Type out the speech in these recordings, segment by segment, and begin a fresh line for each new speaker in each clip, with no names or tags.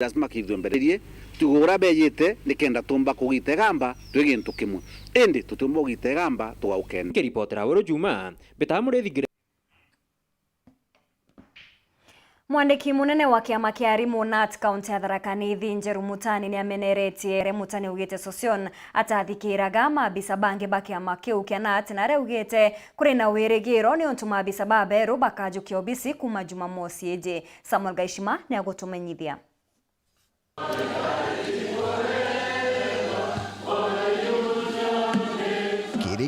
lazima kithombererie tugura bejete nikenda tumba kugitegamba twegintu kimwe indi tutumba kugitegamba tugaukene
ke ripotera Weru Juma betamure.
Mwandiki munene wa kiama kia arimu NAT kaunti ya Tharaka Nithi Njeru Mutani ni ameneretie Mutani ugite Sosion atathikiraga mabisa bange bakiama kiu kia NAT na reugite kuri na wirigiro ni untu mabisa baberu bakajukia obisi kuma Jumamosi eje. Samuel Gaishima ni agutumenyithia.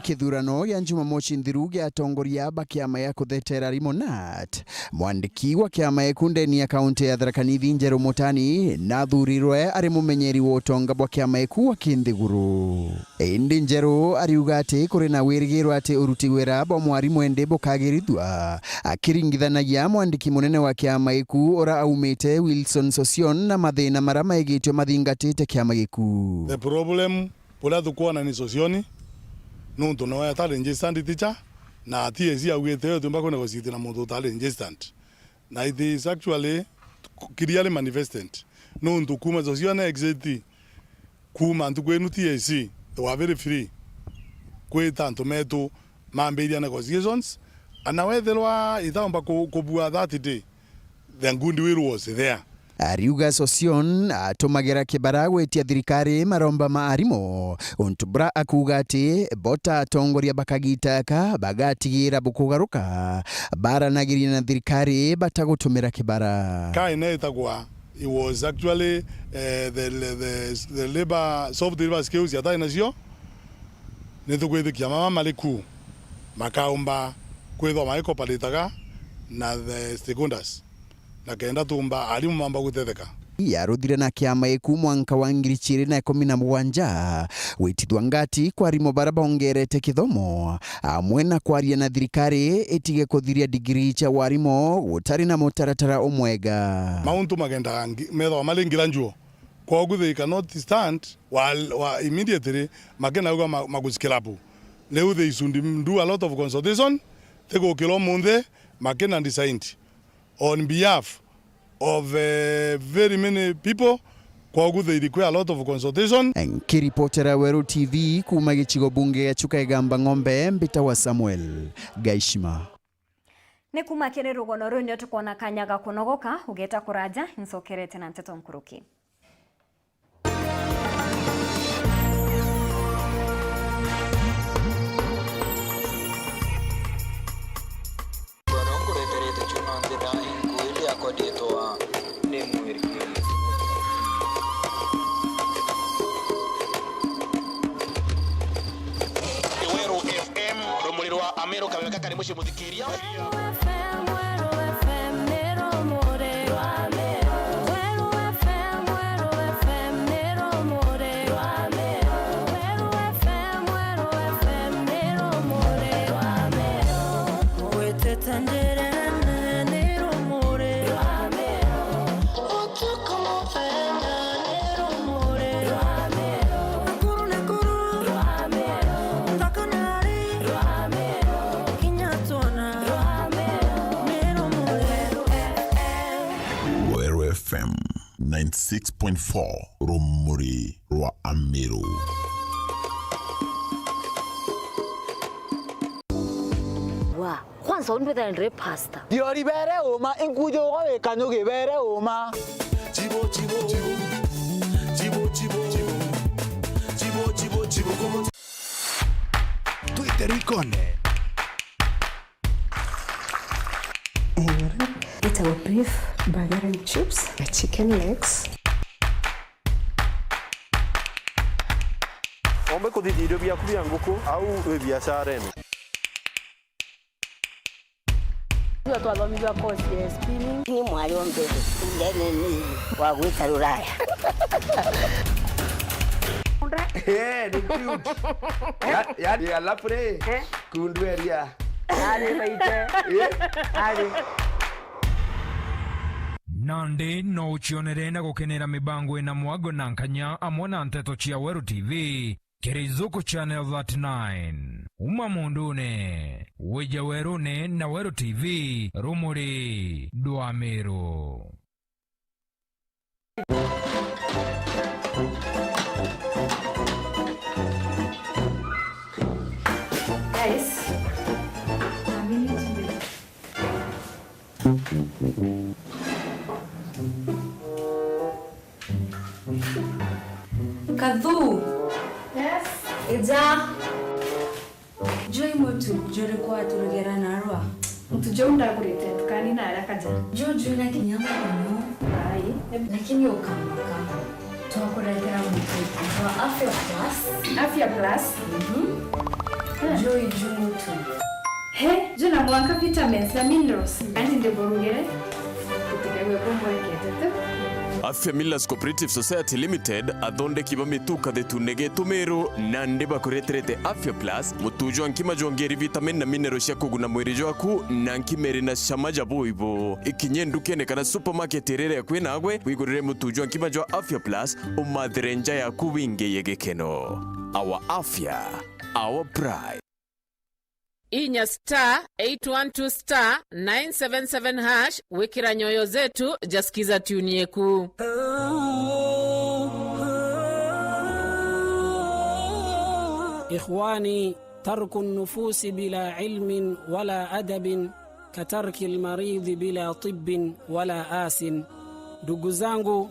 Kithurano ya Jumamosi nthiru gia atongoria ba kiama ya kuthetera arimu NAT mwandiki wa kiama ekundeni ya kaunti ya Tharaka Nithi Njeru Mutani na thurirwe ari mumenyeri wa utonga bwa kiama eku wa kinthiguru. Indi Njeru ariuga ati kuri na wirigiro ati uruti wira bwa mwarimu ende bukagirithwa akiringithanagia mwandiki munene wa kiama eku ora aumite Wilson Sosion na mathina mara maigitwe mathingatite kiama eku.
The problem pula thukuona ni Sosioni nuntu no ya talent stand teacher na TSC awete tumba ko negotiate na muntu talent stand na it is actually clearly manifested nuntu kuma Sosiona exit kuma ntu kwenu TSC they were very free kweta ntometo mamberia negotiations anawethelwa ithamba kubua 30 day the good will was there.
Ariuga Sosion atumagira kibara gwetia thirikari maromba ma arimo untubra akuga ati bota atongoria bakagitaka bagatigira bukugaruka baranagirina na thirikari batagutumira kibara
kaine itagwa it was actually the labor soft labor skills ya tainasio nitugwethe kiama maliku makaomba kwetho maiko palitaga na the stakeholders na kenda tumba arimu mamba gutetheka
yaruthire na kiama eku mwanka wa 2017 witithwa ngati kwa arimu bara bongerete kithomo amwe na kwaria na thirikari itige kuthiria degree cha warimu gutari na mutaratara omwega
mauntu magenda metho malingira njuo kwa guthe cannot stand while immediately magena uga magusikirapu leo they should do a lot of consultation they go kilo munde magena decide on behalf of very many people kwa guthe require a lot of consultation.
Nkiripotera Weru TV kuma gichigo bunge ya Chukaigamba Ng'ombe mbita wa Samuel Gaishima.
Ni kuma kene rugono runyo tukona kanyaga kunogoka ugeta kuraja nsokerete na Nteto Nkuruki.
Weru FM rumuri rwa Amero kabeka kari mushi muthikiria
FM 96.4 rumuri rwa Amero.
Wa kwanza unbetha ndre pasta
diori bere oma inkujo kwa kanyoge bere oma
chibo chibo chibo chibo chibo chibo chibo chibo como
Twitter icone.
It's our beef, burger and chips, chicken legs.
Ombe kudhidirio vya kubia nguku au biashara ene.
Ndio twalomizwa course ya spinning ni mwali ombe ndene ni wa gwita ruraya.
ni cute. Ya lapre. Kundueria.
Ale baite. Ale
Nandi no uchionere na gukenera mibango ina mwago na nkanya amona Nteto chia Weru TV Kirizuku Channel 39 Uma mundune Wija Werune na Weru TV Rumuri Duamero.
Kadhu. Yes. Ija. Joy motu jore kwa turugera narwa.
Mtujonda kurete tukani na arakaja.
Jojo na kinyama no.
Ai,
lakini ukama. Tuwakuletera mtu kwa Afya Plus.
Afya Plus.
Joy motu.
He, juna mwaka vitamins na minerals. Andi ndeborugere. Kutikagwe kombo eketete.
Afya Millers Cooperative Society Limited athonde kiba mituka de tunege tumero nande bakoreterete Afya Plus mutujo ankima jongeri vitamin na mineral cia kuguna mwiri jwaku na nkimeri na shamaja boibo ikinyenduke ne kana supermarket rere kwina agwe wigurire mutujo ankima jwa Afya Plus umadrenja ya kuwinge yegekeno. Our Afya, our pride.
Inya *812*977# wikira nyoyo zetu jasikiza tuni yeku.
إخواني ترك النفوس بلا علم ولا أدب كترك المريض بلا طب ولا آس. Ndugu zangu,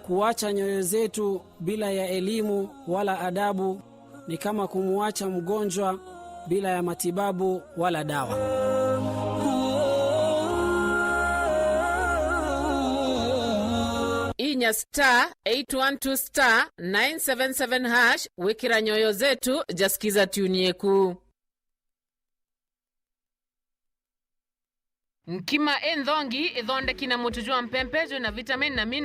kuacha nyoyo zetu bila ya elimu wala adabu ni kama kumuacha mgonjwa bila ya matibabu wala dawa.
Inya *812*977# wikira nyoyo zetu jasikiza tuni yeku. Nkima endhongi idhonde kina mutujua mpempejo na vitamin na mineral